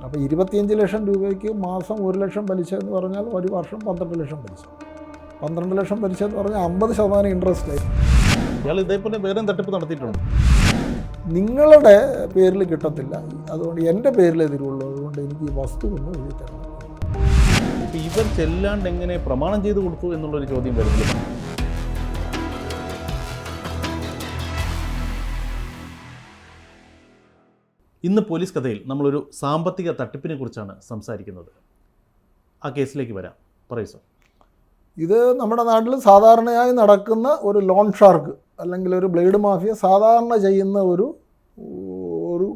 അപ്പോൾ 25 ലക്ഷം രൂപയ്ക്ക് മാസം 1 ലക്ഷം പലിശ എന്ന് പറഞ്ഞാൽ ഒരു വർഷം 12 ലക്ഷം പലിശ. 12 ലക്ഷം പലിശ എന്ന് പറഞ്ഞാൽ 50% ഇൻട്രസ്റ്റ് ആയി. ഇയാൾ ഇതേപോലെ വേറെ തട്ടിപ്പ് നടത്തിയിട്ടുണ്ട്. നിങ്ങളുടെ പേരിൽ കിട്ടത്തില്ല, അതുകൊണ്ട് എൻ്റെ പേരിലേ തരുള്ളൂ, അതുകൊണ്ട് എനിക്ക് ഈ വസ്തു ഒന്ന് എഴുതി തരണം. ഇപ്പം ഇവർ ചെല്ലാണ്ട് എങ്ങനെ പ്രമാണം ചെയ്ത് കൊടുത്തു എന്നുള്ളൊരു ചോദ്യം വരുന്നില്ല. ഇന്ന് പോലീസ് കഥയിൽ നമ്മളൊരു സാമ്പത്തിക തട്ടിപ്പിനെ കുറിച്ചാണ് സംസാരിക്കുന്നത്. ആ കേസിലേക്ക് വരാം. പറയൂ സർ. ഇത് നമ്മുടെ നാട്ടിൽ സാധാരണയായി നടക്കുന്ന ഒരു ലോൺ ഷാർക്ക് അല്ലെങ്കിൽ ഒരു ബ്ലേഡ് മാഫിയ സാധാരണ ചെയ്യുന്ന ഒരു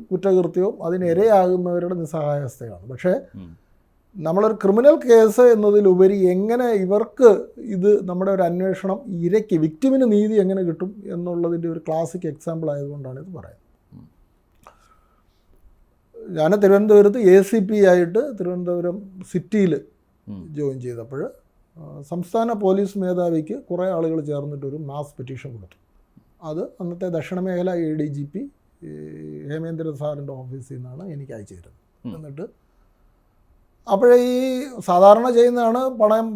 കുറ്റകൃത്യവും അതിനിരയാകുന്നവരുടെ നിസ്സഹായാവസ്ഥയാണ്. പക്ഷേ നമ്മളൊരു ക്രിമിനൽ കേസ് എന്നതിലുപരി എങ്ങനെ ഇവർക്ക് ഇത് നമ്മുടെ ഒരു അന്വേഷണം ഇരയ്ക്ക് വിക്ടിമിന് നീതി എങ്ങനെ കിട്ടും എന്നുള്ളതിൻ്റെ ഒരു ക്ലാസിക് എക്സാമ്പിൾ ആയതുകൊണ്ടാണ് ഇത് പറയുന്നത്. ഞാൻ തിരുവനന്തപുരത്ത് ACP ആയിട്ട് തിരുവനന്തപുരം സിറ്റിയിൽ ജോയിൻ ചെയ്തപ്പോൾ സംസ്ഥാന പോലീസ് മേധാവിക്ക് കുറേ ആളുകൾ ചേർന്നിട്ടൊരു മാസ് പെറ്റീഷൻ കൊടുത്തു. അത് അന്നത്തെ ദക്ഷിണ മേഖല ADGP ഹേമേന്ദ്ര സാറിൻ്റെ ഓഫീസിൽ നിന്നാണ് എനിക്ക് അയച്ചു തരുന്നത്. എന്നിട്ട് അപ്പോഴേ ഈ സാധാരണ ചെയ്യുന്നതാണ്, പണയം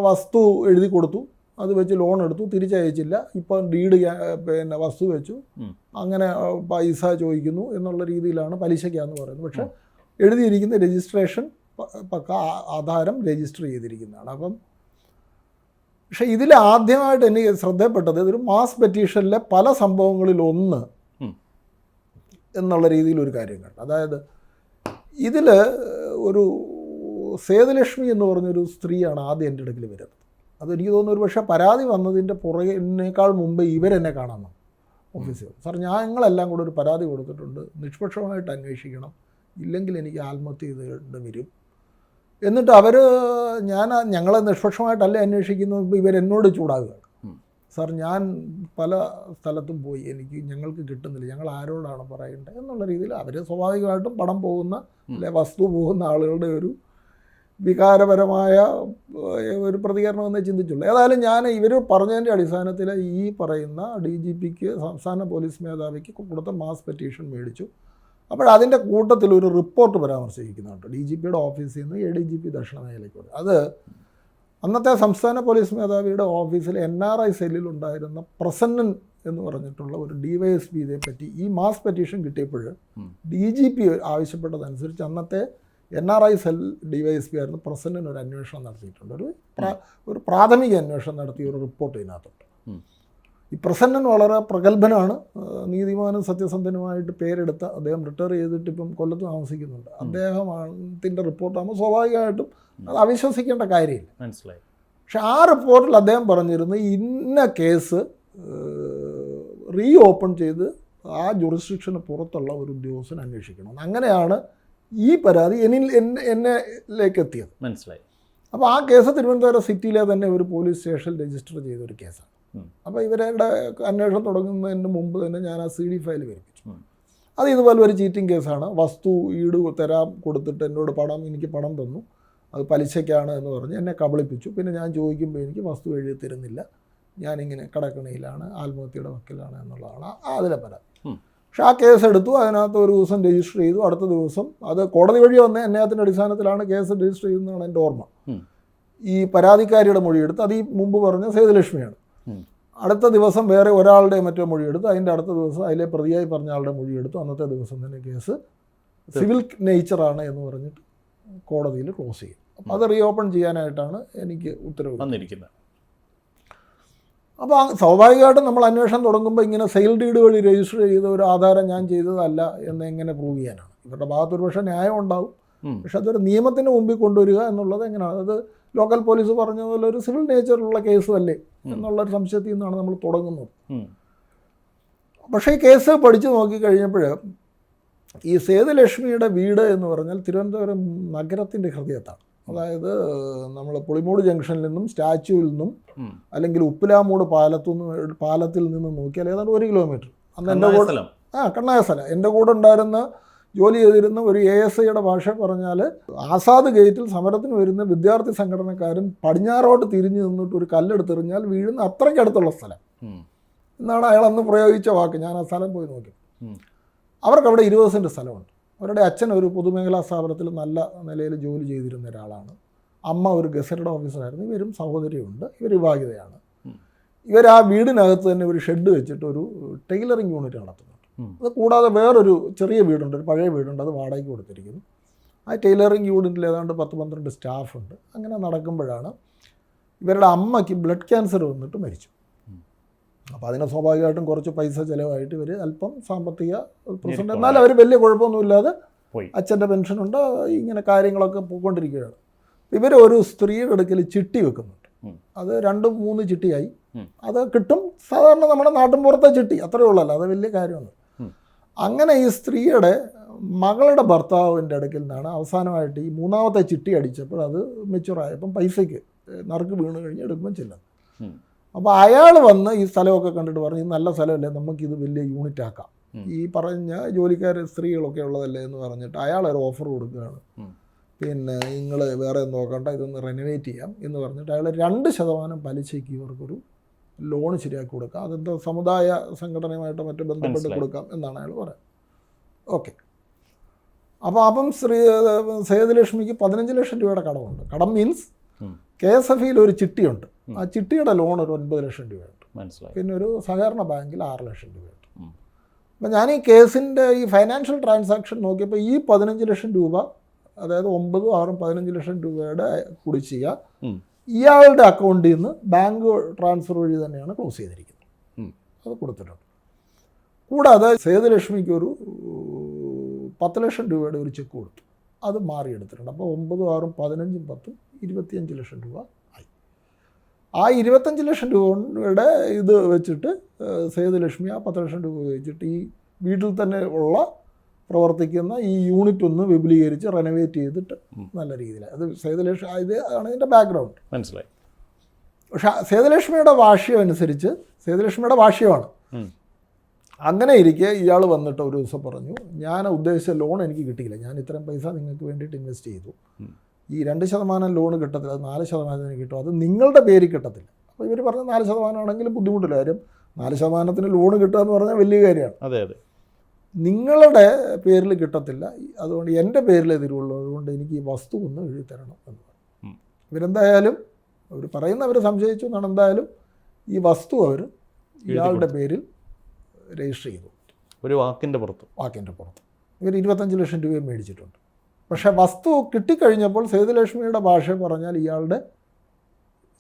വസ്തു എഴുതി കൊടുത്തു, അത് വെച്ച് ലോൺ എടുത്തു, തിരിച്ചയച്ചില്ല, ഇപ്പം ഡീഡ് വസ്തു വെച്ചു, അങ്ങനെ പൈസ ചോദിക്കുന്നു എന്നുള്ള രീതിയിലാണ് പലിശയ്ക്കാന്ന് പറയുന്നത്. പക്ഷേ എഴുതിയിരിക്കുന്ന രജിസ്ട്രേഷൻ പക്ക ആധാരം രജിസ്റ്റർ ചെയ്തിരിക്കുന്നതാണ്. അപ്പം പക്ഷേ ഇതിൽ ആദ്യമായിട്ട് എനിക്ക് ശ്രദ്ധപ്പെട്ടത് ഇതൊരു മാസ് പെറ്റീഷനിലെ പല സംഭവങ്ങളിലൊന്ന് എന്നുള്ള രീതിയിലൊരു കാര്യം കണ്ടു. അതായത് ഇതിൽ ഒരു സേതുലക്ഷ്മി എന്ന് പറഞ്ഞൊരു സ്ത്രീയാണ് ആദ്യം എൻ്റെ അടുക്കൽ വരുന്നത്. അതെനിക്ക് തോന്നുന്നു ഒരു പക്ഷേ പരാതി വന്നതിൻ്റെ പുറകിനേക്കാൾ മുമ്പ് ഇവരെന്നെ കാണാൻ വന്നു ഓഫീസിൽ. സാർ, ഞങ്ങളെല്ലാം കൂടെ ഒരു പരാതി കൊടുത്തിട്ടുണ്ട്, നിഷ്പക്ഷമായിട്ട് അന്വേഷിക്കണം, ഇല്ലെങ്കിൽ എനിക്ക് ആത്മഹത്യ ചെയ്ത് വരും. എന്നിട്ട് അവർ ഞങ്ങളെ നിഷ്പക്ഷമായിട്ടല്ല അന്വേഷിക്കുന്നത്, ഇവരെന്നോട് ചൂടാകുകയാണ്. സാർ, ഞാൻ പല സ്ഥലത്തും പോയി, ഞങ്ങൾക്ക് കിട്ടുന്നില്ല, ഞങ്ങൾ ആരോടാണ് പറയേണ്ടത് എന്നുള്ള രീതിയിൽ അവർ സ്വാഭാവികമായിട്ടും പണം പോകുന്ന അല്ലെ വസ്തു പോകുന്ന ആളുകളുടെ ഒരു വികാരപരമായ ഒരു പ്രതികരണം എന്നേ ചിന്തിച്ചുള്ളൂ. ഏതായാലും ഞാൻ ഇവർ പറഞ്ഞതിൻ്റെ അടിസ്ഥാനത്തിൽ ഈ പറയുന്ന DGPക്ക് സംസ്ഥാന പോലീസ് മേധാവിക്ക് കൊടുത്ത മാസ് പെറ്റീഷൻ മേടിച്ചു. അപ്പോഴതിൻ്റെ കൂട്ടത്തിൽ ഒരു റിപ്പോർട്ട് പരാമർശിക്കുന്നുണ്ട് DGPയുടെ ഓഫീസിൽ നിന്ന് ADGP ദക്ഷിണ മേഖലയ്ക്ക്. അത് അന്നത്തെ സംസ്ഥാന പോലീസ് മേധാവിയുടെ ഓഫീസിൽ NRI സെല്ലിലുണ്ടായിരുന്ന പ്രസന്നൻ എന്ന് പറഞ്ഞിട്ടുള്ള ഒരു DYSP ഇതേപ്പറ്റി ഈ മാസ് പെറ്റീഷൻ കിട്ടിയപ്പോൾ DGP ആവശ്യപ്പെട്ടതനുസരിച്ച് അന്നത്തെ NRI സെൽ DYSP ആയിരുന്നു പ്രസന്നൻ ഒരു അന്വേഷണം നടത്തിയിട്ടുണ്ട്. ഒരു പ്രാഥമിക അന്വേഷണം നടത്തിയ ഒരു റിപ്പോർട്ട് ഇതിനകത്തുണ്ട്. ഈ പ്രസന്നൻ വളരെ പ്രഗത്ഭനാണ്, നീതിമാനും സത്യസന്ധനുമായിട്ട് പേരെടുത്ത അദ്ദേഹം റിട്ടയർ ചെയ്തിട്ട് ഇപ്പം കൊല്ലത്ത് താമസിക്കുന്നുണ്ട്. അദ്ദേഹത്തിൻ്റെ റിപ്പോർട്ടാകുമ്പോൾ സ്വാഭാവികമായിട്ടും അത് അവിശ്വസിക്കേണ്ട കാര്യമില്ല, മനസ്സിലായി. പക്ഷെ ആ റിപ്പോർട്ടിൽ അദ്ദേഹം പറഞ്ഞിരുന്നു ഇന്ന കേസ് റീ ഓപ്പൺ ചെയ്ത് ആ ജുറിസ്ഡിക്ഷന് പുറത്തുള്ള ഒരു ഉദ്യോഗസ്ഥൻ അന്വേഷിക്കണം. അങ്ങനെയാണ് ഈ പരാതി എന്നിലേക്ക് എത്തിയത്, മനസ്സിലായി. അപ്പോൾ ആ കേസ് തിരുവനന്തപുരം സിറ്റിയിലെ തന്നെ ഒരു പോലീസ് സ്റ്റേഷനിൽ രജിസ്റ്റർ ചെയ്തൊരു കേസാണ്. അപ്പോൾ ഇവരുടെ അന്വേഷണം തുടങ്ങുന്നതിന് മുമ്പ് തന്നെ ഞാൻ ആ CD ഫയൽ വരിപ്പിച്ചു. അത് ഇതുപോലെ ഒരു ചീറ്റിംഗ് കേസാണ്. വസ്തു ഈട് കൊടുത്തിട്ട് എന്നോട് എനിക്ക് പണം തന്നു, അത് പലിശയ്ക്കാണ് എന്ന് പറഞ്ഞ് എന്നെ കബളിപ്പിച്ചു. പിന്നെ ഞാൻ ചോദിക്കുമ്പോൾ എനിക്ക് വസ്തു എഴുതി തരുന്നില്ല, ഞാനിങ്ങനെ കടക്കണിയിലാണ്, ആത്മഹത്യയുടെ വക്കിലാണ് എന്നുള്ളതാണ് അതിലെ പരാതി. പക്ഷെ ആ കേസ് എടുത്തു, അതിനകത്ത് ഒരു ദിവസം രജിസ്റ്റർ ചെയ്തു. അടുത്ത ദിവസം അത് കോടതി വഴി വന്ന അന്യായത്തിൻ്റെ അടിസ്ഥാനത്തിലാണ് കേസ് രജിസ്റ്റർ ചെയ്യുന്നതാണ് എൻ്റെ ഓർമ്മ. ഈ പരാതിക്കാരിയുടെ മൊഴിയെടുത്ത്, അത് ഈ മുമ്പ് പറഞ്ഞ സേതുലക്ഷ്മിയാണ്. അടുത്ത ദിവസം വേറെ ഒരാളുടെ മറ്റോ മൊഴിയെടുത്ത്, അതിൻ്റെ അടുത്ത ദിവസം അതിലെ പ്രതിയായി പറഞ്ഞ ആളുടെ മൊഴിയെടുത്തു. അന്നത്തെ ദിവസം തന്നെ കേസ് സിവിൽ നേച്ചറാണ് എന്ന് പറഞ്ഞിട്ട് കോടതിയിൽ ക്ലോസ് ചെയ്യും. അപ്പോൾ അത് റീ ഓപ്പൺ ചെയ്യാനായിട്ടാണ് എനിക്ക് ഉത്തരവ് വന്നിരിക്കുന്നത്. അപ്പോൾ സ്വാഭാവികമായിട്ടും നമ്മൾ അന്വേഷണം തുടങ്ങുമ്പോൾ ഇങ്ങനെ സെയിൽ ഡീഡ് വഴി രജിസ്റ്റർ ചെയ്ത ഒരു ആധാരം ഞാൻ ചെയ്തതല്ല എന്ന് എങ്ങനെ പ്രൂവ് ചെയ്യാനാണ്? ഇവരുടെ ഭാഗത്തൊരു പക്ഷേ ന്യായം ഉണ്ടാവും, പക്ഷെ അതൊരു നിയമത്തിന് മുമ്പിൽ കൊണ്ടുവരിക എന്നുള്ളത് എങ്ങനെയാണ്? അത് ലോക്കൽ പോലീസ് പറഞ്ഞ പോലെ ഒരു സിവിൽ നേച്ചറുള്ള കേസും അല്ലേ എന്നുള്ളൊരു സംശയത്തിൽ നിന്നാണ് നമ്മൾ തുടങ്ങുന്നത്. പക്ഷേ ഈ കേസ് പഠിച്ചു നോക്കിക്കഴിഞ്ഞപ്പോൾ ഈ സേതുലക്ഷ്മിയുടെ വീട് എന്ന് പറഞ്ഞാൽ തിരുവനന്തപുരം നഗരത്തിൻ്റെ ഹൃദയത്താണ്. അതായത് നമ്മൾ പുളിമൂട് ജംഗ്ഷനിൽ നിന്നും സ്റ്റാച്യുവിൽ നിന്നും അല്ലെങ്കിൽ ഉപ്പിലാമൂട് പാലത്തിൽ നിന്നും നോക്കിയാൽ ഏതാണ്ട് 1 കിലോമീറ്റർ. അന്ന് എൻ്റെ കൂടെ കണ്ണായസ്ഥലം എൻ്റെ കൂടെ ഉണ്ടായിരുന്ന ജോലി ചെയ്തിരുന്ന ഒരു ASIയുടെ ഭാഷ പറഞ്ഞാൽ ആസാദ് ഗേറ്റിൽ സമരത്തിന് വരുന്ന വിദ്യാർത്ഥി സംഘടനക്കാരൻ പടിഞ്ഞാറോട്ട് തിരിഞ്ഞു നിന്നിട്ട് ഒരു കല്ലെടുത്തെറിഞ്ഞാൽ വീഴുന്ന അത്രയ്ക്കടുത്തുള്ള സ്ഥലം എന്നാണ് അയാൾ അന്ന് പ്രയോഗിച്ച വാക്ക്. ഞാൻ ആ സ്ഥലം പോയി നോക്കി. അവർക്കവിടെ 20 സെൻറ്റ് സ്ഥലമുണ്ട്. അവരുടെ അച്ഛൻ ഒരു പൊതുമേഖലാ സ്ഥാപനത്തിൽ നല്ല നിലയിൽ ജോലി ചെയ്തിരുന്ന ഒരാളാണ്. അമ്മ ഒരു ഗസറ്റഡ് ഓഫീസറായിരുന്നു. ഇവരും സഹോദരിയുണ്ട്. ഇവർ വിവാഹിതയാണ്. ഇവർ ആ വീടിനകത്ത് തന്നെ ഒരു ഷെഡ് വെച്ചിട്ട് ഒരു ടൈലറിങ് യൂണിറ്റ് നടത്തുന്നുണ്ട്. അത് കൂടാതെ വേറൊരു ചെറിയ വീടുണ്ട്, ഒരു പഴയ വീടുണ്ട്, അത് വാടകയ്ക്ക് കൊടുത്തിരിക്കുന്നു. ആ ടൈലറിങ് യൂണിറ്റിൽ ഏതാണ്ട് 10-12 സ്റ്റാഫുണ്ട്. അങ്ങനെ നടക്കുമ്പോഴാണ് ഇവരുടെ അമ്മയ്ക്ക് ബ്ലഡ് ക്യാൻസർ വന്നിട്ട് മരിച്ചു. അപ്പോൾ അതിന് സ്വാഭാവികമായിട്ടും കുറച്ച് പൈസ ചിലവായിട്ട് ഇവർ അല്പം സാമ്പത്തിക പ്രശ്നം, എന്നാലും അവർ വലിയ കുഴപ്പമൊന്നുമില്ലാതെ അച്ഛൻ്റെ പെൻഷനുണ്ട്, ഇങ്ങനെ കാര്യങ്ങളൊക്കെ പോയിക്കൊണ്ടിരിക്കുകയാണ്. ഇവർ ഒരു സ്ത്രീയുടെ അടുക്കൽ ചിട്ടി വെക്കുന്നുണ്ട്. അത് 2-3 ചിട്ടിയായി. അത് കിട്ടും, സാധാരണ നമ്മുടെ നാട്ടിൻ പുറത്തെ ചിട്ടി, അത്രയേ ഉള്ളല്ലോ, അത് വലിയ കാര്യമാണ്. അങ്ങനെ ഈ സ്ത്രീയുടെ മകളുടെ ഭർത്താവിൻ്റെ അടുക്കൽ നിന്നാണ് അവസാനമായിട്ട് ഈ 3ാമത്തെ ചിട്ടി അടിച്ചപ്പോൾ അത് മെച്ചുറായപ്പം പൈസയ്ക്ക് നറുക്ക് വീണ് കഴിഞ്ഞ് എടുക്കുമ്പോൾ ചെല്ലുന്നത്. അപ്പോൾ അയാൾ വന്ന് ഈ സ്ഥലമൊക്കെ കണ്ടിട്ട് പറഞ്ഞു, ഇത് നല്ല സ്ഥലമല്ലേ, നമുക്കിത് വലിയ യൂണിറ്റ് ആക്കാം, ഈ പറഞ്ഞ ജോലിക്കാർ സ്ത്രീകളൊക്കെ ഉള്ളതല്ലേ എന്ന് പറഞ്ഞിട്ട് അയാളൊരു ഓഫർ കൊടുക്കുകയാണ്. പിന്നെ നിങ്ങൾ വേറെ നോക്കണ്ട, ഇതൊന്ന് റെനോവേറ്റ് ചെയ്യാം എന്ന് പറഞ്ഞിട്ട് അയാൾ 2% പലിശയ്ക്ക് ഇവർക്കൊരു ലോൺ ശരിയാക്കി കൊടുക്കാം, അതെന്തോ സമുദായ സംഘടനയുമായിട്ട് മറ്റു ബന്ധപ്പെട്ട് കൊടുക്കാം എന്നാണ് അയാൾ പറയുന്നത്. ഓക്കെ. അപ്പം സേതുലക്ഷ്മിക്ക് 15 ലക്ഷം രൂപയുടെ കടമുണ്ട്. കടം മീൻസ് KSF-യിൽ ഒരു ചിട്ടിയുണ്ട്. ആ ചിട്ടിയുടെ ലോൺ ഒരു 9 ലക്ഷം രൂപയുണ്ട്. പിന്നെ ഒരു സഹകരണ ബാങ്കിൽ 6 ലക്ഷം രൂപയുണ്ട്. അപ്പം ഞാൻ ഈ കേസിൻ്റെ ഈ ഫൈനാൻഷ്യൽ ട്രാൻസാക്ഷൻ നോക്കിയപ്പോൾ ഈ 15 ലക്ഷം രൂപ, അതായത് 9, 6, 15 ലക്ഷം രൂപയുടെ കുടിശ്ശിക ഇയാളുടെ അക്കൗണ്ടിൽ നിന്ന് ബാങ്ക് ട്രാൻസ്ഫർ വഴി തന്നെയാണ് ക്ലോസ് ചെയ്തിരിക്കുന്നത്. അത് കൊടുത്തിട്ടുണ്ട്. കൂടാതെ സേതുലക്ഷ്മിക്ക് ഒരു 10 ലക്ഷം രൂപയുടെ ഒരു ചെക്ക് കൊടുത്തു, അത് മാറിയെടുത്തിട്ടുണ്ട്. അപ്പോൾ 9, 6, 15, 10, 25 ലക്ഷം രൂപ ആയി. ആ 25 ലക്ഷം രൂപയുടെ ഇത് വെച്ചിട്ട് സേതുലക്ഷ്മി ആ 10 ലക്ഷം രൂപ വെച്ചിട്ട് ഈ വീട്ടിൽ തന്നെ ഉള്ള പ്രവർത്തിക്കുന്ന ഈ യൂണിറ്റ് ഒന്ന് വിപുലീകരിച്ച് റെനോവേറ്റ് ചെയ്തിട്ട് നല്ല രീതിയിൽ, അത് സേതുലക്ഷ്മി, ഇത് ആണ് ഇതിൻ്റെ ബാക്ക്ഗ്രൗണ്ട്. മനസ്സിലായി. പക്ഷേ സേതുലക്ഷ്മിയുടെ ഭാഷ്യം അനുസരിച്ച്, സേതുലക്ഷ്മിയുടെ ഭാഷ്യമാണ്. അങ്ങനെ ഇരിക്കെ ഇയാൾ വന്നിട്ട് ഒരു ദിവസം പറഞ്ഞു, ഞാൻ ഉദ്ദേശിച്ച ലോൺ എനിക്ക് കിട്ടിയില്ല, ഞാൻ ഇത്രയും പൈസ നിങ്ങൾക്ക് വേണ്ടിയിട്ട് ഇൻവെസ്റ്റ് ചെയ്തു, ഈ 2% ലോൺ കിട്ടത്തില്ല, അത് 4% കിട്ടും, അത് നിങ്ങളുടെ പേരിൽ കിട്ടത്തില്ല. അപ്പോൾ ഇവർ പറഞ്ഞ 4% ആണെങ്കിലും ബുദ്ധിമുട്ടില്ല, കാര്യം 4% ലോൺ കിട്ടുക എന്ന് പറഞ്ഞാൽ വലിയ കാര്യമാണ്. അതെ അതെ. നിങ്ങളുടെ പേരിൽ കിട്ടത്തില്ല, അതുകൊണ്ട് എൻ്റെ പേരിലേ തരുള്ളൂ, അതുകൊണ്ട് എനിക്ക് ഈ വസ്തു ഒന്ന് എഴുതി തരണം എന്ന് പറഞ്ഞു. ഇവരെന്തായാലും അവർ പറയുന്നവർ സംശയിച്ചു എന്നാണ്. എന്തായാലും ഈ വസ്തു അവർ ഇയാളുടെ പേരിൽ രജിസ്റ്റർ ചെയ്തു, ഒരു വാക്കിൻ്റെ പുറത്ത്. ഇവർ 25 ലക്ഷം രൂപയും മേടിച്ചിട്ടുണ്ട്. പക്ഷേ വസ്തു കിട്ടിക്കഴിഞ്ഞപ്പോൾ സേതുലക്ഷ്മിയുടെ ഭാഷ പറഞ്ഞാൽ ഇയാളുടെ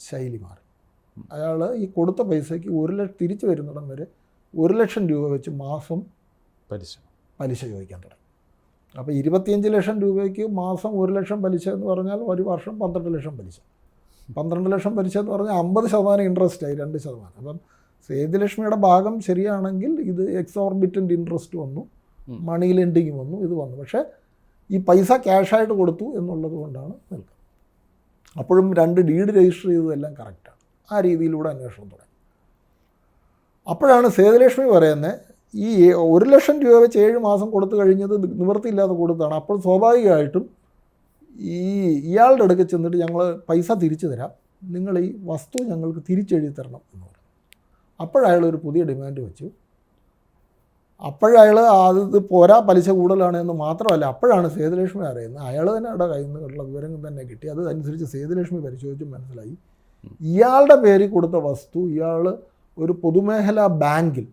ശൈലി മാറി. അയാൾ ഈ കൊടുത്ത പൈസയ്ക്ക് 1 ലക്ഷം തിരിച്ചു വരുന്നിടം വരെ 1 ലക്ഷം രൂപ വെച്ച് മാസം പലിശ ചോദിക്കാൻ തുടങ്ങി. അപ്പോൾ 25 ലക്ഷം രൂപയ്ക്ക് മാസം 1 ലക്ഷം പലിശ എന്ന് പറഞ്ഞാൽ ഒരു വർഷം 12 ലക്ഷം പലിശ. 12 ലക്ഷം പലിശ എന്ന് പറഞ്ഞാൽ 50% ഇൻട്രസ്റ്റായി, 2%. അപ്പം സേതുലക്ഷ്മിയുടെ ഭാഗം ശരിയാണെങ്കിൽ ഇത് എക്സോർബിറ്റൻ്റ് ഇൻട്രസ്റ്റ് വന്നു, മണി ലെൻഡിങ് വന്നു, ഇത് വന്നു. പക്ഷേ ഈ പൈസ ക്യാഷായിട്ട് കൊടുത്തു എന്നുള്ളത് കൊണ്ടാണ് നിൽക്കുന്നത്. അപ്പോഴും 2 ഡീഡ് രജിസ്റ്റർ ചെയ്തതെല്ലാം കറക്റ്റാണ്. ആ രീതിയിലൂടെ അന്വേഷണം തുടങ്ങി. അപ്പോഴാണ് സേതുലക്ഷ്മി പറയുന്നത്, ഈ 1 ലക്ഷം രൂപ വെച്ച് 7 മാസം കൊടുത്തു കഴിഞ്ഞത് നിവൃത്തിയില്ലാതെ കൊടുത്താണ്. അപ്പോൾ സ്വാഭാവികമായിട്ടും ഇയാളുടെ അടുക്ക് ചെന്നിട്ട് ഞങ്ങൾ പൈസ തിരിച്ചു തരാം, നിങ്ങൾ ഈ വസ്തു ഞങ്ങൾക്ക് തിരിച്ചെഴുതി തരണം എന്ന് പറഞ്ഞു. അപ്പോഴയാൾ ഒരു പുതിയ ഡിമാൻഡ് വെച്ചു. അപ്പോഴയാൾ അത് പോരാ, പലിശ കൂടുതലാണ് എന്ന് മാത്രമല്ല, അപ്പോഴാണ് സേതുലക്ഷ്മി അറിയുന്നത്, അയാൾ തന്നെ അവിടെ കയ്യിൽ നിന്നുള്ള വിവരങ്ങൾ തന്നെ കിട്ടി. അതനുസരിച്ച് സേതുലക്ഷ്മി പരിശോധിച്ച് മനസ്സിലായി, ഇയാളുടെ പേരിൽ കൊടുത്ത വസ്തു ഇയാൾ ഒരു പൊതുമേഖലാ ബാങ്കിൽ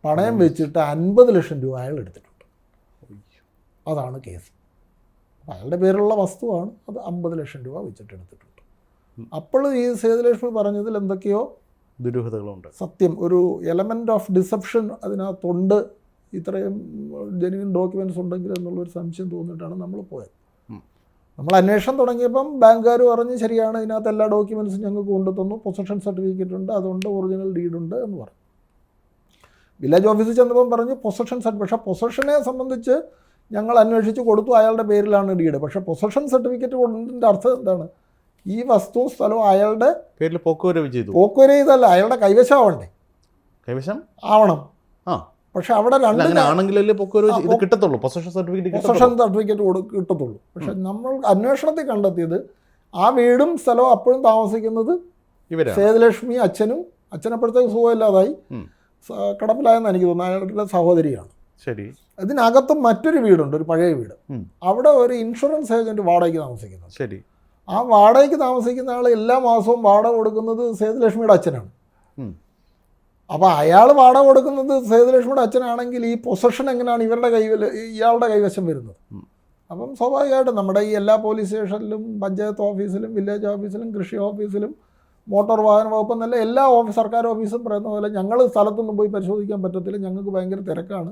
പണയം വെച്ചിട്ട് 50 ലക്ഷം രൂപ അയാൾ എടുത്തിട്ടുണ്ട്. അതാണ് കേസ്. അയാളുടെ പേരിലുള്ള വസ്തുവാണ്, അത് 50 ലക്ഷം രൂപ വെച്ചിട്ട് എടുത്തിട്ടുണ്ട്. അപ്പോൾ ഈ സേതുലക്ഷ്മി പറഞ്ഞതിൽ എന്തൊക്കെയോ ദുരൂഹതകളുണ്ട്. സത്യം, ഒരു എലമെൻ്റ് ഓഫ് ഡിസെപ്ഷൻ അതിനകത്തുണ്ട്, ഇത്രയും ജെന്യുവൻ ഡോക്യുമെൻറ്റ്സ് ഉണ്ടെങ്കിൽ എന്നുള്ളൊരു സംശയം തോന്നിയിട്ടാണ് നമ്മൾ പോയത്. നമ്മൾ അന്വേഷണം തുടങ്ങിയപ്പം ബാങ്കുകാർ പറഞ്ഞ് ശരിയാണ്, ഇതിനകത്ത് എല്ലാ ഡോക്യുമെൻറ്റ്സും ഞങ്ങൾക്ക് കൊണ്ടുതന്നു, പൊസഷൻ സർട്ടിഫിക്കറ്റ് ഉണ്ട്, അതുകൊണ്ട് ഒറിജിനൽ ഡീഡുണ്ട് എന്ന് പറഞ്ഞു. വില്ലേജ് ഓഫീസിൽ ചെന്നപ്പം പറഞ്ഞ് പൊസഷൻ സർട്ടിഫിക്കറ്റ്, പക്ഷേ പൊസഷനെ സംബന്ധിച്ച് ഞങ്ങൾ അന്വേഷിച്ച് കൊടുത്തു, അയാളുടെ പേരിലാണ് ഡീഡ്. പക്ഷേ പൊസഷൻ സർട്ടിഫിക്കറ്റ് കൊടുത്തതിൻ്റെ അർത്ഥം എന്താണ്? ഈ വസ്തുവും സ്ഥലവും അയാളുടെ പേരിൽ പോക്കുവരവ് ചെയ്തല്ല, അയാളുടെ കൈവശമാവണ്ടേ, കൈവശം ആവണം. പക്ഷെ അവിടെ പൊസഷൻ സർട്ടിഫിക്കറ്റ് കിട്ടത്തുള്ളൂ. പക്ഷെ നമ്മൾ അന്വേഷണത്തിൽ കണ്ടെത്തിയത് ആ വീടും സ്ഥലവും അപ്പോഴും താമസിക്കുന്നത് സേതുലക്ഷ്മി അച്ഛനപ്പോഴത്തേക്ക് സുഖമില്ലാതായി, കിടപ്പിലായെന്ന് എനിക്ക് തോന്നുന്നു, അയാളുടെ സഹോദരിയാണ്. ശരി. അതിനകത്തും മറ്റൊരു വീടുണ്ട്, ഒരു പഴയ വീട്. അവിടെ ഒരു ഇൻഷുറൻസ് ഏജൻറ്റ് വാടകയ്ക്ക് താമസിക്കുന്നത്. ശരി. ആ വാടകയ്ക്ക് താമസിക്കുന്ന ആൾ എല്ലാ മാസവും വാടക കൊടുക്കുന്നത് സേതുലക്ഷ്മിയുടെ അച്ഛനാണ്. അപ്പോൾ അയാൾ വാടക കൊടുക്കുന്നത് സേതുലക്ഷ്മിയുടെ അച്ഛനാണെങ്കിൽ ഈ പൊസഷൻ എങ്ങനെയാണ് ഇയാളുടെ കൈവശം വരുന്നത്? അപ്പം സ്വാഭാവികമായിട്ടും നമ്മുടെ ഈ എല്ലാ പോലീസ് സ്റ്റേഷനിലും പഞ്ചായത്ത് ഓഫീസിലും വില്ലേജ് ഓഫീസിലും കൃഷി ഓഫീസിലും മോട്ടോർ വാഹന വകുപ്പ് എന്നല്ല എല്ലാ സർക്കാർ ഓഫീസും പറയുന്ന പോലെ ഞങ്ങൾ സ്ഥലത്തൊന്നും പോയി പരിശോധിക്കാൻ പറ്റത്തില്ല, ഞങ്ങൾക്ക് ഭയങ്കര തിരക്കാണ്,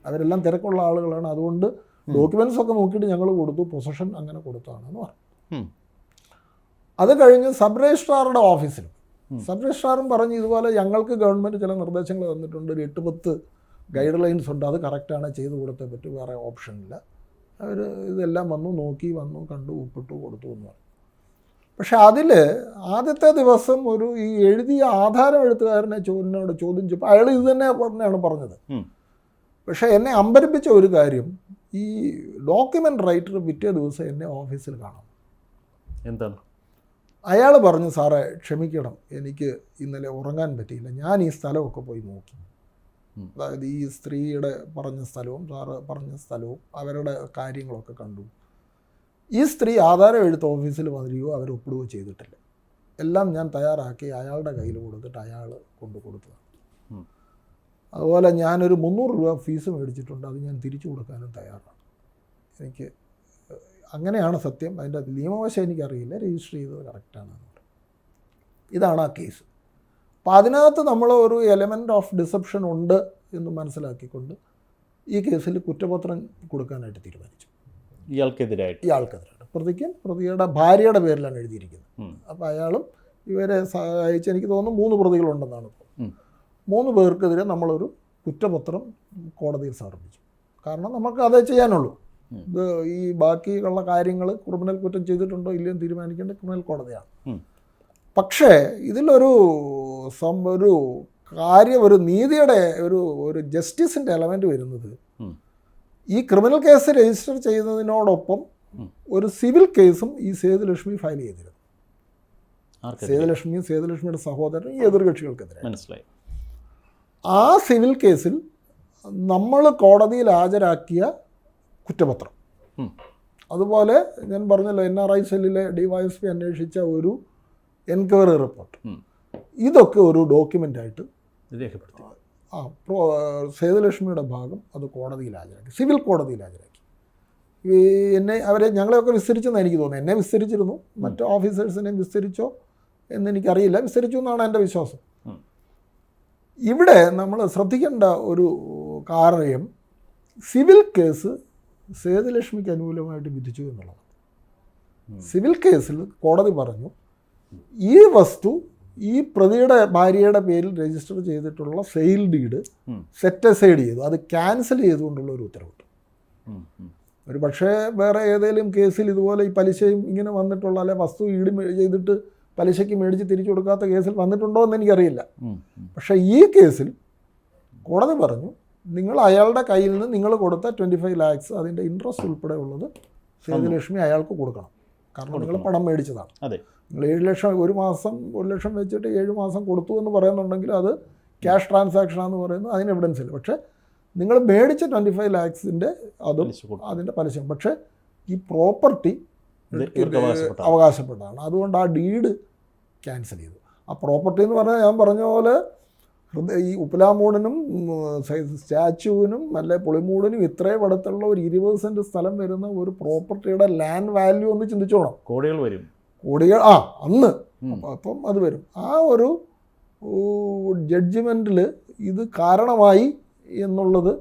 അവരെല്ലാം തിരക്കുള്ള ആളുകളാണ്, അതുകൊണ്ട് ഡോക്യുമെൻറ്റ്സ് ഒക്കെ നോക്കിയിട്ട് ഞങ്ങൾ കൊടുത്തു, പൊസഷൻ അങ്ങനെ കൊടുത്തതാണെന്ന് പറഞ്ഞു. അത് കഴിഞ്ഞ് സബ് രജിസ്ട്രാറുടെ ഓഫീസിലും സബ് രജിസ്ട്രാറും പറഞ്ഞ് ഇതുപോലെ ഞങ്ങൾക്ക് ഗവൺമെൻറ് ചില നിർദ്ദേശങ്ങൾ തന്നിട്ടുണ്ട്, ഒരു 8-10 ഗൈഡ് ലൈൻസ് ഉണ്ട്, അത് കറക്റ്റാണ്, ചെയ്ത് കൊടുത്തേ പറ്റും, വേറെ ഓപ്ഷനില്ല. അവർ ഇതെല്ലാം നോക്കി കണ്ടു, ഒപ്പിട്ടു, കൊടുത്തു എന്ന് പറഞ്ഞു. പക്ഷെ അതിൽ ആദ്യത്തെ ദിവസം ഈ എഴുതിയ ആധാരം എഴുത്തുകാരനെ ചോദ്യം ചെയ്തപ്പോൾ അയാൾ ഇത് തന്നെയാണ് പറഞ്ഞത്. പക്ഷേ എന്നെ അമ്പരപ്പിച്ച ഒരു കാര്യം, ഈ ഡോക്യുമെൻ്റ് റൈറ്റർ പിറ്റേ ദിവസം എന്നെ ഓഫീസിൽ കാണാം. എന്താണ് അയാൾ പറഞ്ഞു, സാറേ ക്ഷമിക്കണം, എനിക്ക് ഇന്നലെ ഉറങ്ങാൻ പറ്റിയില്ല, ഞാൻ ഈ സ്ഥലമൊക്കെ പോയി നോക്കി. അതായത് ഈ സ്ത്രീയുടെ പറഞ്ഞ സ്ഥലവും സാറ് പറഞ്ഞ സ്ഥലവും അവരുടെ കാര്യങ്ങളൊക്കെ കണ്ടു. ഈ സ്ത്രീ ആധാരം എഴുത്ത് ഓഫീസിൽ വരികയോ അവർ ഒപ്പിടുകയോ ചെയ്തിട്ടില്ല. എല്ലാം ഞാൻ തയ്യാറാക്കി അയാളുടെ കയ്യിൽ കൊടുത്തിട്ട് അയാൾ കൊടുത്തതാണ്. അതുപോലെ ഞാനൊരു 300 രൂപ ഫീസ് മേടിച്ചിട്ടുണ്ട്, അത് ഞാൻ തിരിച്ചു കൊടുക്കാനും തയ്യാറാണ്. എനിക്ക് അങ്ങനെയാണ് സത്യം. അതിൻ്റെ നിയമവശം എനിക്കറിയില്ല, രജിസ്റ്റർ ചെയ്തത് കറക്റ്റാണ്. ഇതാണ് ആ കേസ്. അപ്പോൾ അതിനകത്ത് നമ്മൾ ഒരു എലമെൻ്റ് ഓഫ് ഡിസെപ്ഷൻ ഉണ്ട് എന്ന് മനസ്സിലാക്കിക്കൊണ്ട് ഈ കേസിൽ കുറ്റപത്രം കൊടുക്കാനായിട്ട് തീരുമാനിച്ചു. ഇയാൾക്കെതിരായിട്ട് പ്രതിയുടെ ഭാര്യയുടെ പേരിലാണ് എഴുതിയിരിക്കുന്നത്. അപ്പോൾ അയാളും ഇവരെ സഹായിച്ച് എനിക്ക് തോന്നുന്നു 3 പ്രതികളുണ്ടെന്നാണ് ഇപ്പോൾ. 3 പേർക്കെതിരെ നമ്മളൊരു കുറ്റപത്രം കോടതിയിൽ സമർപ്പിച്ചു. കാരണം നമുക്ക് അതേ ചെയ്യാനുള്ളൂ. ഇത് ഈ ബാക്കിയുള്ള കാര്യങ്ങൾ ക്രിമിനൽ കുറ്റം ചെയ്തിട്ടുണ്ടോ ഇല്ലയോ തീരുമാനിക്കേണ്ട ക്രിമിനൽ കോടതിയാണ്. പക്ഷേ ഇതിലൊരു കാര്യം, ഒരു നീതിയുടെ ഒരു ജസ്റ്റിസിൻ്റെ എലമെൻറ്റ് വരുന്നത്, ഈ ക്രിമിനൽ കേസ് രജിസ്റ്റർ ചെയ്യുന്നതിനോടൊപ്പം ഒരു സിവിൽ കേസും ഈ സേതുലക്ഷ്മി ഫയൽ ചെയ്തിരുന്നു. സേതുലക്ഷ്മിയുടെ സഹോദരൻ ഈ എതിർകക്ഷികൾക്കെതിരെ. മനസ്സിലായി. ആ സിവിൽ കേസിൽ നമ്മൾ കോടതിയിൽ ഹാജരാക്കിയ കുറ്റപത്രം, അതുപോലെ ഞാൻ പറഞ്ഞല്ലോ NRI സെല്ലിലെ DYSP അന്വേഷിച്ച ഒരു എൻക്വയറി റിപ്പോർട്ട്, ഇതൊക്കെ ഒരു ഡോക്യുമെൻ്റായിട്ട് രേഖപ്പെടുത്തി സേതുലക്ഷ്മിയുടെ ഭാഗം അത് കോടതിയിൽ ഹാജരാക്കി, സിവിൽ കോടതിയിൽ ഹാജരാക്കി. ഞങ്ങളെയൊക്കെ വിസ്തരിച്ചെന്ന് എനിക്ക് തോന്നുന്നു. എന്നെ വിസ്തരിച്ചിരുന്നു, മറ്റ് ഓഫീസേഴ്സിനെയും വിസ്തരിച്ചോ എന്നെനിക്കറിയില്ല, വിസ്തരിച്ചു എന്നാണ് എൻ്റെ വിശ്വാസം. ഇവിടെ നമ്മൾ ശ്രദ്ധിക്കേണ്ട ഒരു കാര്യം, സിവിൽ കേസ് സേതുലക്ഷ്മിക്ക് അനുകൂലമായിട്ട് വിധിച്ചു എന്നുള്ളതാണ്. സിവിൽ കേസിൽ കോടതി പറഞ്ഞു, ഈ വസ്തു ഈ പ്രതിയുടെ ഭാര്യയുടെ പേരിൽ രജിസ്റ്റർ ചെയ്തിട്ടുള്ള സെയിൽ ഡീഡ് സെറ്റ് അസൈഡ് ചെയ്തു, അത് ക്യാൻസൽ ചെയ്തുകൊണ്ടുള്ള ഒരു ഉത്തരവിട്ടു. ഒരു പക്ഷേ വേറെ ഏതെങ്കിലും കേസിൽ ഇതുപോലെ ഈ പലിശയും ഇങ്ങനെ വന്നിട്ടുള്ള, അല്ലെ വസ്തു ഈട് ചെയ്തിട്ട് പലിശയ്ക്ക് മേടിച്ച് തിരിച്ചു കൊടുക്കാത്ത കേസിൽ വന്നിട്ടുണ്ടോ എന്ന് എനിക്കറിയില്ല. പക്ഷേ ഈ കേസിൽ കോടതി പറഞ്ഞു, നിങ്ങൾ അയാളുടെ കയ്യിൽ നിന്ന് നിങ്ങൾ കൊടുത്ത 25 lakhs അതിൻ്റെ ഇൻട്രസ്റ്റ് ഉൾപ്പെടെ ഉള്ളത് സേതുലക്ഷ്മി അയാൾക്ക് കൊടുക്കണം. കാരണം നിങ്ങൾ പണം മേടിച്ചതാണ്. നിങ്ങൾ 7 ലക്ഷം, ഒരു മാസം 1 ലക്ഷം വെച്ചിട്ട് 7 മാസം കൊടുത്തു എന്ന് പറയുന്നുണ്ടെങ്കിൽ അത് ക്യാഷ് ട്രാൻസാക്ഷനാണെന്ന് പറയുന്നത് അതിന് എവിഡൻസ് ഇല്ല. പക്ഷേ നിങ്ങൾ മേടിച്ച 25 lakhsൻ്റെ അതും അതിൻ്റെ പലിശ. പക്ഷേ ഈ പ്രോപ്പർട്ടി അവകാശപ്പെട്ടതാണ്. അതുകൊണ്ട് ആ ഡീഡ് ക്യാൻസൽ ചെയ്തു. ആ പ്രോപ്പർട്ടി എന്ന് പറഞ്ഞാൽ ഞാൻ പറഞ്ഞ പോലെ ഈ ഉപ്പലാമൂടിനും സ്റ്റാച്യുവിനും അല്ലെ പുളിമൂടിനും ഇത്രയും അടുത്തുള്ള ഒരു 20 സെൻറ്റ് സ്ഥലം വരുന്ന ഒരു പ്രോപ്പർട്ടിയുടെ ലാൻഡ് വാല്യൂ ഒന്ന് ചിന്തിച്ചോണം. കോടികൾ അന്ന് അപ്പം അത് വരും. ആ ഒരു ജഡ്ജ്മെൻറ്റിൽ ഇത് കാരണമായി എന്നുള്ളത്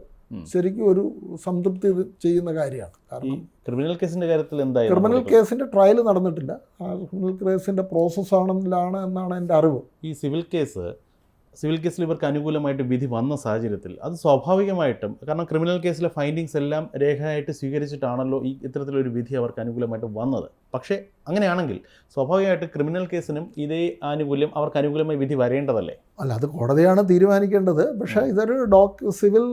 ശരിക്കും ഒരു സംതൃപ്തി ചെയ്യുന്ന കാര്യമാണ്. കാരണം ക്രിമിനൽ കേസിൻ്റെ കാര്യത്തിൽ എന്തായി, ക്രിമിനൽ കേസിൻ്റെ ട്രയൽ നടന്നിട്ടില്ല, ആ ക്രിമിനൽ കേസിൻ്റെ പ്രോസസ്സാണെന്നാണ് എന്നാണ് എൻ്റെ അറിവ്. ഈ സിവിൽ കേസിൽ ഇവർക്ക് അനുകൂലമായിട്ട് വിധി വന്ന സാഹചര്യത്തിൽ അത് സ്വാഭാവികമായിട്ടും, കാരണം ക്രിമിനൽ കേസിലെ ഫൈൻഡിങ്സ് എല്ലാം രേഖയായിട്ട് സ്വീകരിച്ചിട്ടാണല്ലോ ഈ ഇത്തരത്തിലൊരു വിധി അവർക്ക് അനുകൂലമായിട്ട് വന്നത്. പക്ഷേ അങ്ങനെയാണെങ്കിൽ സ്വാഭാവികമായിട്ട് ക്രിമിനൽ കേസിനും ഇതേ ആനുകൂല്യം അവർക്ക് അനുകൂലമായി വിധി വരേണ്ടതല്ലേ? അല്ല, അത് കോടതിയാണ് തീരുമാനിക്കേണ്ടത്. പക്ഷേ ഇതൊരു സിവിൽ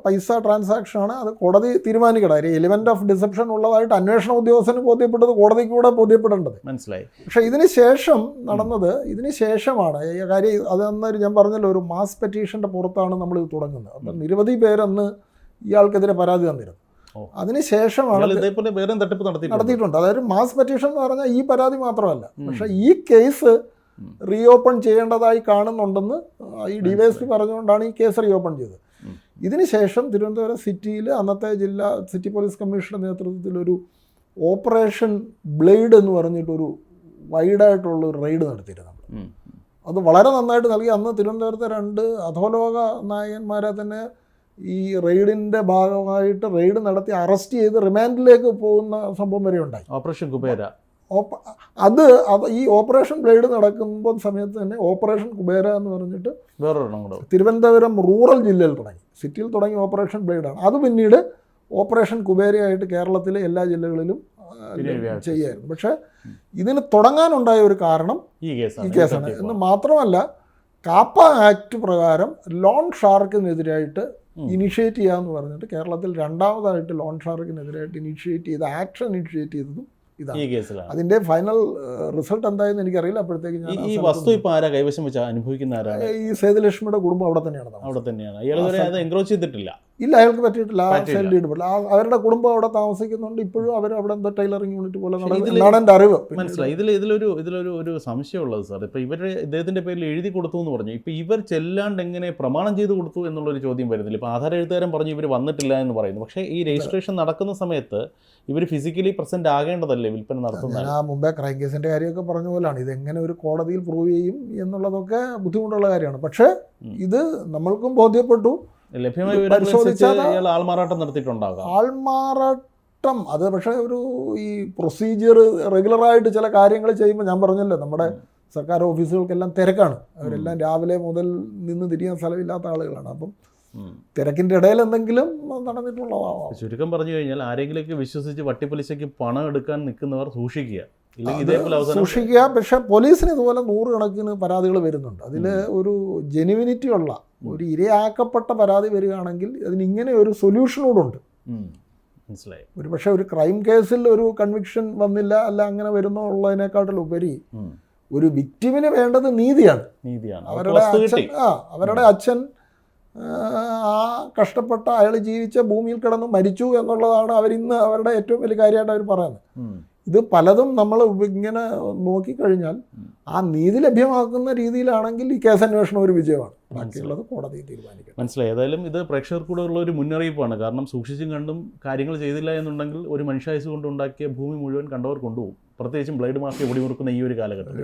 പൈസ ട്രാൻസാക്ഷനാണ്, അത് കോടതി തീരുമാനിക്കണം. ഒരു എലിമെൻ്റ് ഓഫ് ഡിസെപ്ഷൻ ഉള്ളതായിട്ട് അന്വേഷണ ഉദ്യോഗസ്ഥന് ബോധ്യപ്പെട്ടത് കോടതിക്ക് കൂടെ ബോധ്യപ്പെടേണ്ടത്. മനസ്സിലായി. പക്ഷേ ഇതിന് ശേഷം നടന്നത്, ഇതിന് ശേഷമാണ് ഈ കാര്യം. അതെന്നൊരു ഞാൻ പറഞ്ഞല്ലോ, ഒരു മാസ് പെറ്റീഷൻ്റെ പുറത്താണ് നമ്മളിത് തുടങ്ങുന്നത്. അപ്പം നിരവധി പേരന്ന് ഇയാൾക്കെതിരെ പരാതി തന്നിരുന്നു. ഓ. അതിനുശേഷമാണ് ഇയാൾ ഇതേപോലെ വേറെയും തട്ടിപ്പ് നടത്തിയിട്ടുണ്ട്. അതായത് മാസ് പെറ്റീഷൻ എന്ന് പറഞ്ഞാൽ ഈ പരാതി മാത്രമല്ല, പക്ഷേ ഈ കേസ് റീഓപ്പൺ ചെയ്യേണ്ടതായി കാണുന്നുണ്ടെന്ന് ഈ ഡിവൈഎസ്പി പറഞ്ഞുകൊണ്ടാണ് ഈ കേസ് റീഓപ്പൺ ചെയ്തത്. ഇതിനുശേഷം തിരുവനന്തപുരം സിറ്റിയിൽ അന്നത്തെ ജില്ലാ സിറ്റി പോലീസ് കമ്മീഷണറുടെ നേതൃത്വത്തിൽ ഒരു ഓപ്പറേഷൻ ബ്ലേഡ് എന്ന് പറഞ്ഞിട്ടൊരു വൈഡായിട്ടുള്ള ഒരു റെയ്ഡ് നടത്തിയിരുന്നു. അത് വളരെ നന്നായിട്ട് നൽകി. അന്ന് തിരുവനന്തപുരത്തെ 2 അധോലോക നായകന്മാരെ തന്നെ ഈ റെയ്ഡിൻ്റെ ഭാഗമായിട്ട് റെയ്ഡ് നടത്തി അറസ്റ്റ് ചെയ്ത് റിമാൻഡിലേക്ക് പോകുന്ന സംഭവം വരെ ഉണ്ടായി. ഓപ്പറേഷൻ കുബേര. അത് ഈ ഓപ്പറേഷൻ ബ്ലേഡ് നടക്കുമ്പോൾ സമയത്ത് തന്നെ ഓപ്പറേഷൻ കുബേര എന്ന് പറഞ്ഞിട്ട് വേറൊരെണ്ണം കൂടെ തിരുവനന്തപുരം റൂറൽ ജില്ലയിൽ തുടങ്ങി. സിറ്റിയിൽ തുടങ്ങി ഓപ്പറേഷൻ ബ്ലേഡാണ്. അത് പിന്നീട് ഓപ്പറേഷൻ കുബേരയായിട്ട് കേരളത്തിലെ എല്ലാ ജില്ലകളിലും ചെയ്യായിരുന്നു. പക്ഷേ ഇതിന് തുടങ്ങാനുണ്ടായ ഒരു കാരണം ഈ കേസാണ് എന്ന് മാത്രമല്ല, കാപ്പ ആക്ട് പ്രകാരം ലോൺ ഷാർക്കിനെതിരായിട്ട് ഇനിഷ്യേറ്റ് ചെയ്യാമെന്ന് പറഞ്ഞിട്ട് കേരളത്തിൽ രണ്ടാമതായിട്ട് ലോൺ ഷാർക്കിനെതിരായിട്ട് ഇനിഷ്യേറ്റ് ചെയ്തതും ഇതാണ്. അതിന്റെ ഫൈനൽ റിസൾട്ട് എന്തായെന്ന് എനിക്കറിയില്ല. അപ്പോഴത്തേക്ക് ഞാൻ ഈ വസ്തു ഇപ്പോൾ ആരാ കൈവശം വെച്ച് അനുഭവിക്കുന്ന ആരാണ്? ഈ സേതുലക്ഷ്മിയുടെ കുടുംബം അവിടെ തന്നെയാണ്. അയാൾ എൻക്രോച്ച് ചെയ്തിട്ടില്ല. ഇല്ല, അയാൾക്ക് പറ്റിയിട്ടില്ല. അവരുടെ കുടുംബം അവിടെ താമസിക്കുന്നുണ്ട്. ഇപ്പോഴും അവർ അവിടെ എന്തോ ടൈലറിംഗ് യൂണിറ്റ് പോലെ നടന്റെ അറിവ് മനസ്സിലായി. ഇതിലൊരു സംശയമുള്ളത് സാർ, ഇപ്പൊ ഇദ്ദേഹത്തിന്റെ പേരിൽ എഴുതി കൊടുത്തു എന്ന് പറഞ്ഞു. ഇപ്പൊ ഇവർ ചെല്ലാണ്ട് എങ്ങനെ പ്രമാണം ചെയ്ത് കൊടുത്തു എന്നുള്ളൊരു ചോദ്യം വരുന്നില്ല. ഇപ്പൊ ആധാര എഴുത്തുകാരൻ പറഞ്ഞു ഇവർ വന്നിട്ടില്ല എന്ന് പറയുന്നു. പക്ഷേ ഈ രജിസ്ട്രേഷൻ നടക്കുന്ന സമയത്ത് ഇവർ ഫിസിക്കലി പ്രസന്റ് ആകേണ്ടതല്ലേ വിൽപ്പന നടത്തുന്നത്? ഞാൻ മുമ്പേ ക്രൈം കേസിന്റെ കാര്യമൊക്കെ പറഞ്ഞ പോലെയാണ്. ഇതെങ്ങനെ ഒരു കോടതിയിൽ പ്രൂവ് ചെയ്യും എന്നുള്ളതൊക്കെ ബുദ്ധിമുട്ടുള്ള കാര്യമാണ്. പക്ഷേ ഇത് നമ്മൾക്കും ബോധ്യപ്പെട്ടു. ആൾമാറാട്ടം നടത്തിയിട്ടുണ്ടാകാം. ആൾമാറാട്ടം അത് പക്ഷേ ഒരു ഈ പ്രൊസീജിയർ റെഗുലറായിട്ട് ചില കാര്യങ്ങൾ ചെയ്യുമ്പോൾ ഞാൻ പറഞ്ഞല്ലോ, നമ്മുടെ സർക്കാർ ഓഫീസുകൾക്കെല്ലാം തിരക്കാണ്. അവരെല്ലാം രാവിലെ മുതൽ നിന്ന് തിരിയാൻ സ്ഥലമില്ലാത്ത ആളുകളാണ്. അപ്പം തിരക്കിൻ്റെ ഇടയിൽ എന്തെങ്കിലും നടന്നിട്ടുള്ളതാവാം. ചുരുക്കം പറഞ്ഞു കഴിഞ്ഞാൽ ആരെങ്കിലേക്ക് വിശ്വസിച്ച് വട്ടിപ്പലിശയ്ക്ക് പണം എടുക്കാൻ നിൽക്കുന്നവർ സൂക്ഷിക്കുക. പക്ഷെ പോലീസിന് ഇതുപോലെ 100 കണക്കിന് പരാതികൾ വരുന്നുണ്ട്. അതിൽ ഒരു ജെനുവിനിറ്റി ഉള്ള ഒരു ഇരയാക്കപ്പെട്ട പരാതി വരികയാണെങ്കിൽ അതിന് ഇങ്ങനെ ഒരു സൊല്യൂഷനോടുണ്ട്. മനസ്സിലായി. ഒരു പക്ഷേ ഒരു ക്രൈം കേസിൽ ഒരു കൺവിക്ഷൻ വന്നില്ല അല്ല അങ്ങനെ വരുന്നുള്ളതിനേക്കാട്ടിലുപരി ഒരു വിക്ടിമിന് വേണ്ടത് നീതിയാണ്. അവരുടെ അച്ഛൻ ആ കഷ്ടപ്പെട്ട അയാൾ ജീവിച്ച ഭൂമിയിൽ കിടന്ന് മരിച്ചു എന്നുള്ളതാണ് അവരിന്ന് അവരുടെ ഏറ്റവും വലിയ കാര്യമായിട്ട് അവർ പറയുന്നത്. ഇത് പലതും നമ്മൾ ഇങ്ങനെ നോക്കിക്കഴിഞ്ഞാൽ ആ നീതി ലഭ്യമാക്കുന്ന രീതിയിലാണെങ്കിൽ ഈ കേസന്വേഷണം ഒരു വിജയമാണ്. ബാക്കിയുള്ളത് കോടതി തീരുമാനിക്കും. മനസ്സിലായി. ഏതായാലും ഇത് പ്രേക്ഷകർക്കൂടെ ഉള്ള ഒരു മുന്നറിയിപ്പാണ്. കാരണം സൂക്ഷിച്ചും കണ്ടും കാര്യങ്ങൾ ചെയ്തില്ല എന്നുണ്ടെങ്കിൽ ഒരു മനുഷ്യായുസ് കൊണ്ടുണ്ടാക്കിയ ഭൂമി മുഴുവൻ കണ്ടവർ കൊണ്ടുപോകും. പ്രത്യേകിച്ചും ബ്ലേഡ് മാഫിയ ഒടിമുറുക്കുന്ന ഈ ഒരു കാലഘട്ടത്തിൽ.